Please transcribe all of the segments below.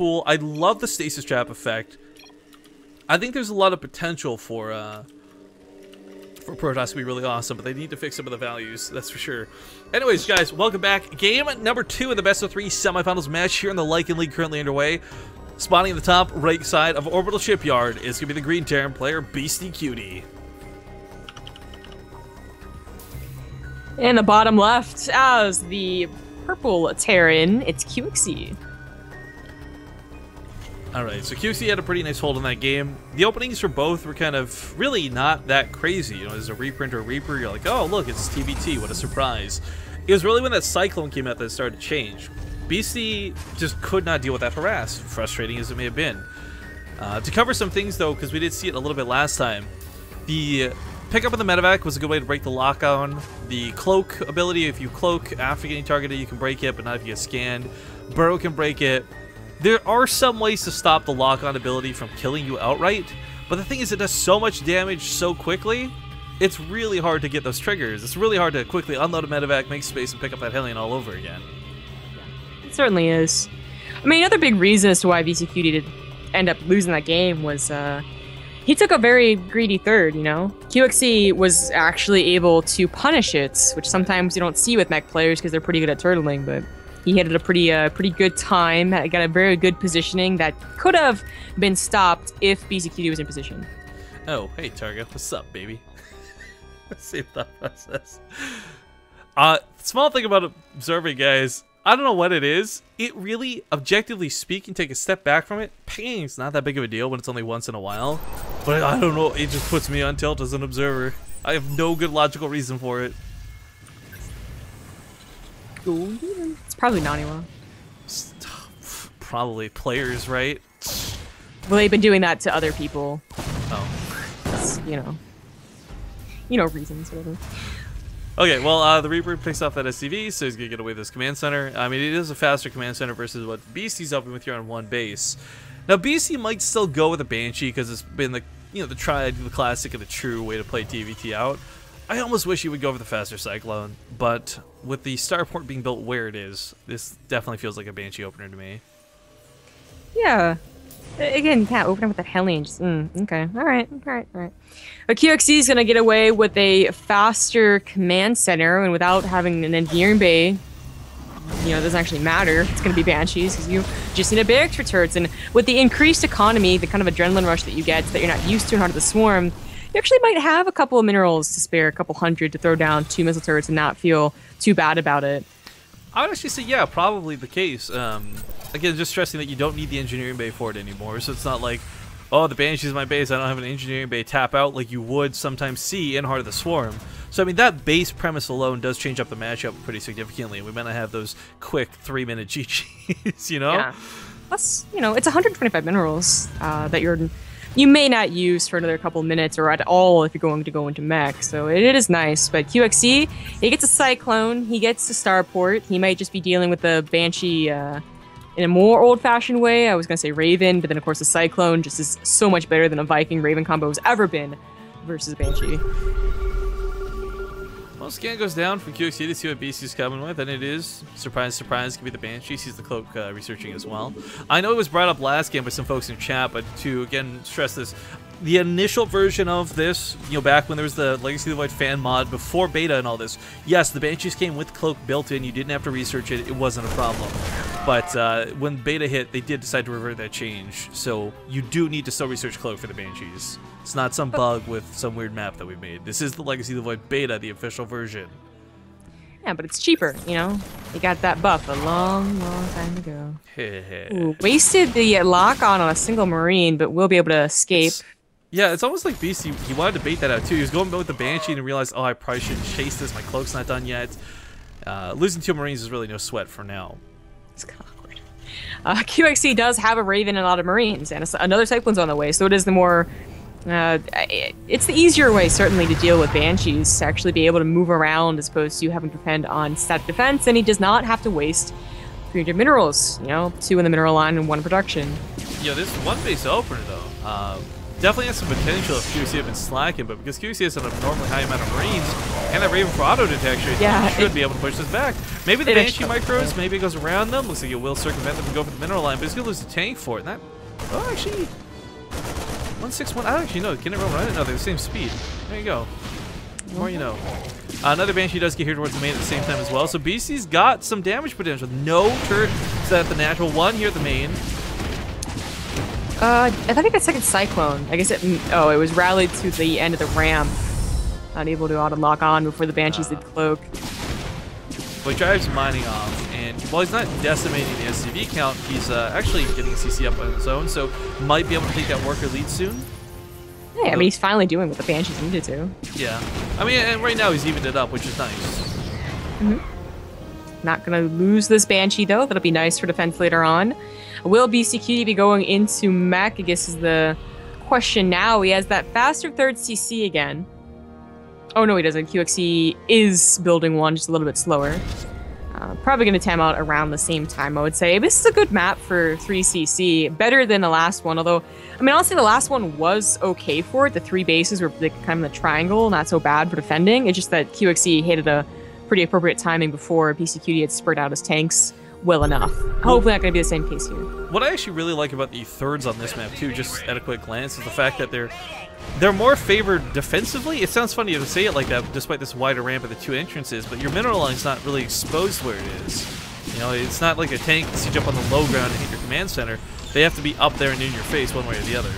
cool. I love the stasis trap effect. I think there's a lot of potential for Protoss to be really awesome, but they need to fix some of the values, that's for sure. Anyways, guys, welcome back. Game number 2 in the best of 3 semifinals match here in the Lycan League currently underway. Spawning in the top right side of Orbital Shipyard is going to be the Green Terran player, Beastyqt. In the bottom left, as the purple Terran, it's QXC. Alright, so QXC had a pretty nice hold on that game. The openings for both were kind of really not that crazy. You know, there's a reprint or a Reaper, you're like, oh, look, it's TBT, what a surprise. It was really when that Cyclone came out that it started to change. BC just could not deal with that harass, frustrating as it may have been. To cover some things, though, because we did see it a little bit last time, the pickup of the medevac was a good way to break the lock-on. The cloak ability, if you cloak after getting targeted, you can break it, but not if you get scanned. Burrow can break it. There are some ways to stop the lock-on ability from killing you outright, but the thing is it does so much damage so quickly, it's really hard to get those triggers. It's really hard to quickly unload a medevac, make space, and pick up that Hellion all over again. It certainly is. I mean, another big reason as to why Beastyqt did end up losing that game was he took a very greedy third, you know? QXC was actually able to punish it, which sometimes you don't see with mech players because they're pretty good at turtling, but he hit it a pretty good time, got a very good positioning that could have been stopped if Beastyqt was in position. Oh, hey Targa, what's up, baby? Same thought process. Small thing about observing, guys, I don't know what it is. It really, objectively speaking, take a step back from it. Pinging's not that big of a deal when it's only once in a while. But I don't know, it just puts me on tilt as an observer. I have no good logical reason for it. It's probably Naniwa. Probably players, right? Well, they've been doing that to other people. Oh. It's, you know reasons, whatever. Okay, well, the Reaper picks off that SCV, so he's gonna get away with this command center. I mean, it is a faster command center versus what BC's helping with here on one base. Now, BC might still go with a Banshee because it's been the the tried, the classic, and the true way to play TVT out. I almost wish he would go for the faster Cyclone, but with the starport being built where it is, this definitely feels like a Banshee opener to me. Yeah. Again, can't open up with that Hellion. Just, okay. All right. But QXC is going to get away with a faster command center, and without having an engineering bay, it doesn't actually matter. It's going to be Banshees because you just need a barracks for turrets. And with the increased economy, the kind of adrenaline rush that you get that you're not used to in Heart of the Swarm, you actually might have a couple of minerals to spare, a couple hundred to throw down 2 missile turrets and not feel too bad about it. I would actually say, yeah, probably the case. Again, just stressing that you don't need the engineering bay for it anymore, so it's not like, oh, the Banshee is my base, I don't have an engineering bay tap out like you would sometimes see in Heart of the Swarm. So, I mean, that base premise alone does change up the matchup pretty significantly. We might not have those quick 3-minute GGs, Yeah. Plus, it's 125 minerals that you may not use for another couple minutes or at all if you're going to go into mech, so it is nice. But QXC, he gets a Cyclone, he gets a Starport, he might just be dealing with the Banshee in a more old-fashioned way. I was going to say Raven, but then of course the Cyclone just is so much better than a Viking-Raven combo has ever been versus Banshee. Well, scan goes down from QXC to see what BC's coming with, and it is, surprise, surprise, could be the Banshee. Sees the cloak researching as well. I know it was brought up last game by some folks in chat, but to, again, stress this, the initial version of this, back when there was the Legacy of the Void fan mod, before beta and all this, yes, the Banshees came with cloak built in, you didn't have to research it, it wasn't a problem. But when beta hit, they did decide to revert that change, so you do need to still research cloak for the Banshees. It's not some bug with some weird map that we made. This is the Legacy of the Void beta, the official version. Yeah, but it's cheaper, You got that buff a long, long time ago. Ooh, wasted the lock-on a single Marine, but will be able to escape. Yeah, it's almost like BC, he wanted to bait that out too. He was going with the Banshee and realized, oh, I probably shouldn't chase this, my cloak's not done yet. Losing 2 Marines is really no sweat for now. It's kind of awkward. QXC does have a Raven and a lot of Marines, and another Cyclone's on the way, so it is the more... it's the easier way, certainly, to deal with Banshees, to actually be able to move around as opposed to having to depend on static defense, and he does not have to waste 300 minerals, 2 in the mineral line and 1 in production. Yeah, this one base opener, though. Definitely has some potential if QC had been slacking, but because QC has an abnormally high amount of Marines and that Raven for auto detection, he should be able to push this back. Maybe the Banshee micros, maybe it goes around them. Looks like it will circumvent them and go for the mineral line, but he's going to lose the tank for it. And that, oh, actually, 161. I don't actually know. Can it run? I didn't know they're the same speed. There you go. The more you know. Another Banshee does get here towards the main at the same time as well. So BC's got some damage potential. No turret set at the natural. One here at the main. I thought he got second Cyclone. I guess it was rallied to the end of the ramp. Not able to auto lock on before the Banshees did cloak. Well, he drives mining off, and while he's not decimating the SCV count, he's actually getting CC up on his own, so might be able to take that worker lead soon. Yeah, I mean, he's finally doing what the Banshees needed to. Yeah. I mean, and right now he's evened it up, which is nice. Not gonna lose this Banshee, though. That'll be nice for defense later on. Will Beastyqt be going into mech, I guess is the question now. He has that faster third CC again. Oh, no, he doesn't. QXE is building one, just a little bit slower. Probably going to tam out around the same time, I would say. This is a good map for 3CC. Better than the last one, although, I mean, honestly, the last one was okay for it. The 3 bases were kind of in the triangle, not so bad for defending. It's just that QXE hit at a pretty appropriate timing before Beastyqt had spread out his tanks well enough. Hopefully not going to be the same case here. What I actually really like about the thirds on this map, too, just at a quick glance, is the fact that they're more favored defensively. It sounds funny to say it like that, despite this wider ramp and the 2 entrances, but your mineral line's not really exposed where it is. You know, it's not like a tank that siege up on the low ground and hit your command center. They have to be up there and in your face one way or the other.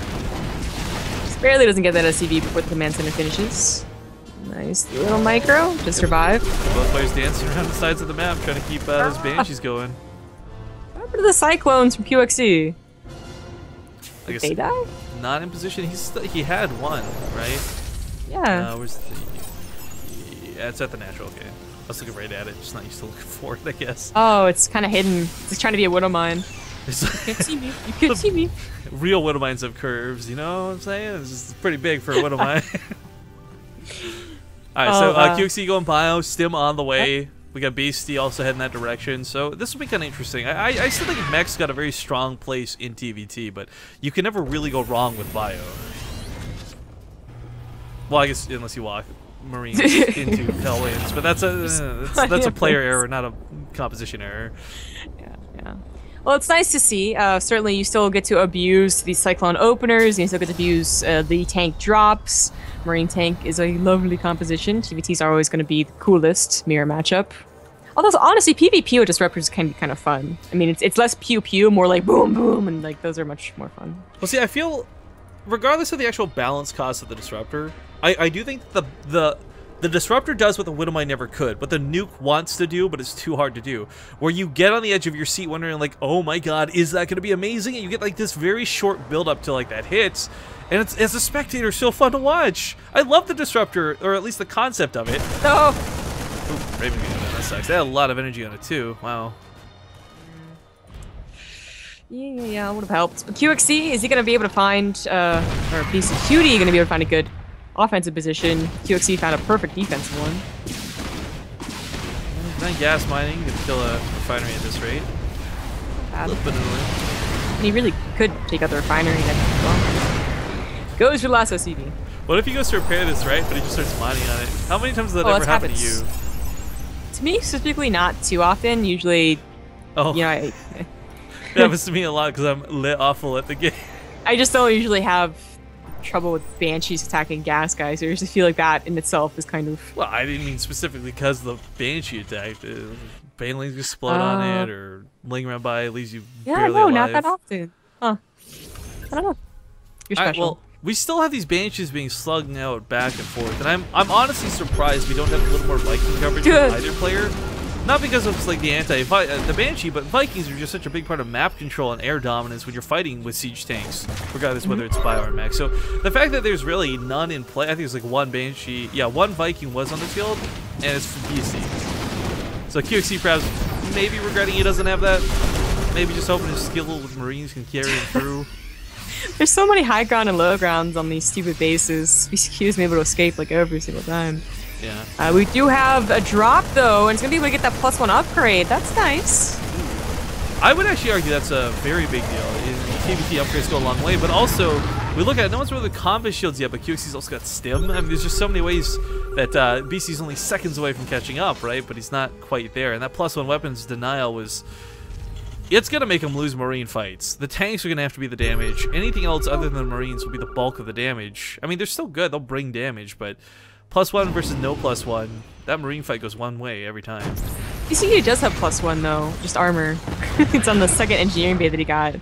Just barely doesn't get that SCV before the command center finishes. Nice little micro to survive. Both players dancing around the sides of the map, trying to keep those Banshees going. What happened to the Cyclones from QXE? I guess they die? Not in position. He had one, right? Yeah. Where's the... Yeah, it's at the natural. Okay. I was looking right at it, just not used to looking for it, I guess. Oh, it's kind of hidden. It's just trying to be a widow mine. You can't see me. You can't see me. Real widow mines have curves, you know what I'm saying? It's just pretty big for a widow mine. Alright, so QXE going bio, Stim on the way. We got Beasty also heading that direction, so this will be kind of interesting. I still think Mech's got a very strong place in TVT, but you can never really go wrong with bio. Well, I guess unless you walk Marines into Hellwinds, but that's a player error, not a composition error. Yeah. Well, it's nice to see. Certainly, you still get to abuse these Cyclone openers. You still get to abuse the tank drops. Marine tank is a lovely composition. TVTs are always going to be the coolest mirror matchup. Although, honestly, PvP disruptors can be kind of fun. I mean, it's less pew-pew, more like boom-boom, and like those are much more fun. Well, see, I feel, regardless of the actual balance cost of the disruptor, I do think that the disruptor does what the Widowmine never could, but the nuke wants to do, but it's too hard to do. Where you get on the edge of your seat wondering, like, oh my god, is that going to be amazing? And you get, like, this very short build-up to, like, that hits, and it's, as a spectator, so fun to watch. I love the disruptor, or at least the concept of it. No! Ooh, Raven beat that. That sucks. They had a lot of energy on it, too. Wow. Yeah, would have helped. QXE, is he going to be able to find, or Beastyqt going to be able to find a good offensive position? QXE found a perfect defensive one. Not gas mining, you can kill a refinery at this rate. Bad. And he really could take out the refinery as well. Goes for the last OCD. What if he goes to repair this, right? But he just starts mining on it. How many times does that ever happen to you? To me, specifically, not too often. Usually, you know, it happens to me a lot because I'm lit awful at the game. I just don't usually have trouble with Banshees attacking gas guys. I just feel like that in itself is kind of... Well, I didn't mean specifically because the Banshee attack. Banelings explode on it, or ling around by leaves you barely alive. Not that often. Huh. I don't know. You're special. Right, well, we still have these Banshees being slugged out back and forth, and I'm honestly surprised we don't have a little more Viking coverage from either player. Not because of like the Banshee, but Vikings are just such a big part of map control and air dominance when you're fighting with siege tanks, regardless whether it's bio or mech. So the fact that there's really none in play, I think there's like one Banshee, one Viking was on the field, and it's from BC. So QXE perhaps maybe regretting he doesn't have that, maybe just hoping his skill with Marines can carry him through. There's so many high ground and low grounds on these stupid bases. BCQ is able to escape like every single time. Yeah. We do have a drop though, and it's gonna be able to get that +1 upgrade. That's nice. I would actually argue that's a very big deal. TBT upgrades go a long way, but also, we look at it, no one's really the combo shields yet, but QXC's also got stim. I mean, there's just so many ways that BC's only seconds away from catching up, right? But he's not quite there. And that +1 weapons denial was... It's going to make him lose Marine fights. The tanks are going to have to be the damage. Anything else other than the Marines will be the bulk of the damage. I mean, they're still good. They'll bring damage, but +1 versus no +1, that Marine fight goes one way every time. BaseTqt does have +1 though, just armor. It's on the second engineering bay that he got,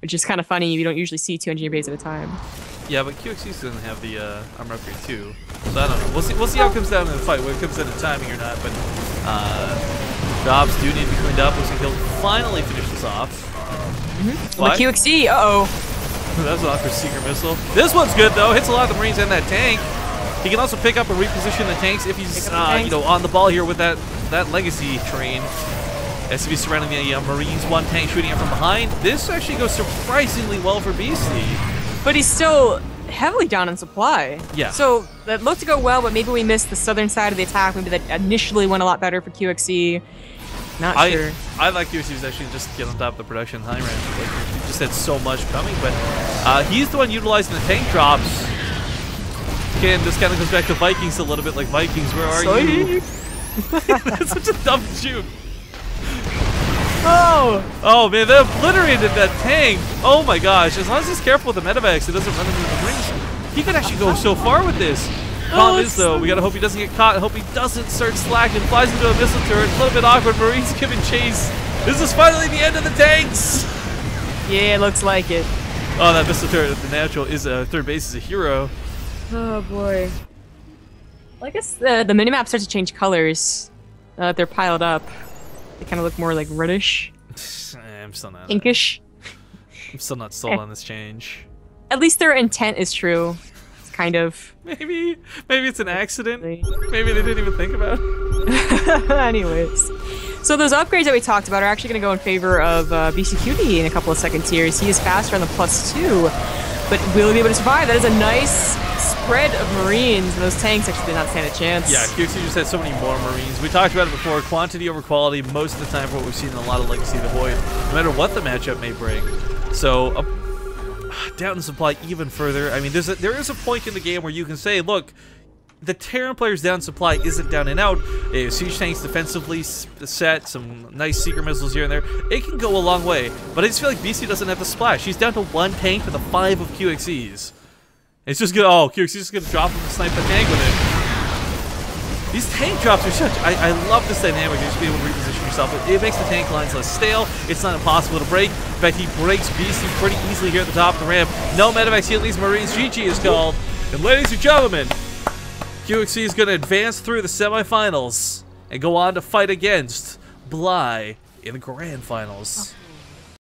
which is kind of funny. You don't usually see 2 engineering bays at a time. Yeah, but QXC's gonna have the armor upgrade too. So I don't know. We'll see how it comes down in the fight, whether it comes down to timing or not. But jobs do need to be cleaned up. Looks like he'll finally finish this off. But QXC, uh-oh. That's an awkward secret missile. This one's good though. Hits a lot of the Marines and that tank. He can also pick up and reposition the tanks if he's you know, on the ball here with that legacy train. SCV surrounding the Marines, one tank shooting it from behind. This actually goes surprisingly well for Beasty. But he's still heavily down on supply. Yeah. So that looked to go well, but maybe we missed the southern side of the attack. Maybe that initially went a lot better for QXC. Not sure. I like QXC's actually just get on top of the production high range. Like, he just had so much coming, but he's the one utilizing the tank drops. Again, this kind of goes back to Vikings a little bit. Like, Vikings, where are you? That's such a dumb shoot. Oh man, they obliterated that tank. Oh my gosh, as long as he's careful with the medevacs, it doesn't run into the rings. He could actually go so far with this. Problem is though, we gotta hope he doesn't get caught. Hope he doesn't start slacking. Flies into a missile turret. A little bit awkward. Marines giving chase. This is finally the end of the tanks. Yeah, it looks like it. Oh, that missile turret at the natural is third base is a hero. Oh boy. Well, I guess the minimap starts to change colors. They're piled up. They kind of look more like reddish. I'm still not. Pinkish. I'm still not sold on this change. At least their intent is true. It's kind of. Maybe it's an accident. Maybe they didn't even think about it. Anyways. So those upgrades that we talked about are actually going to go in favor of Beastyqt in a couple of second tiers. He is faster on the +2, but will he be able to survive? That is a nice spread of Marines, and those tanks actually did not stand a chance. Yeah, QXC just had so many more Marines. We talked about it before, quantity over quality most of the time for what we've seen in a lot of Legacy of the Void, no matter what the matchup may bring. So, down in supply even further. I mean, there is a point in the game where you can say, look, the Terran player's down supply isn't down and out. Siege tanks defensively set, some nice seeker missiles here and there. It can go a long way, but I just feel like BC doesn't have the splash. He's down to 1 tank for the 5 of QXC's. It's just gonna, QXC's just gonna drop him and snipe the tank with it. These tank drops are such, I love this dynamic, just being able to reposition yourself. It makes the tank lines less stale, it's not impossible to break. In fact, he breaks BC pretty easily here at the top of the ramp. No medevacs healing these Marines, GG is called. And ladies and gentlemen, QXC is gonna advance through the semifinals and go on to fight against Bly in the grand finals.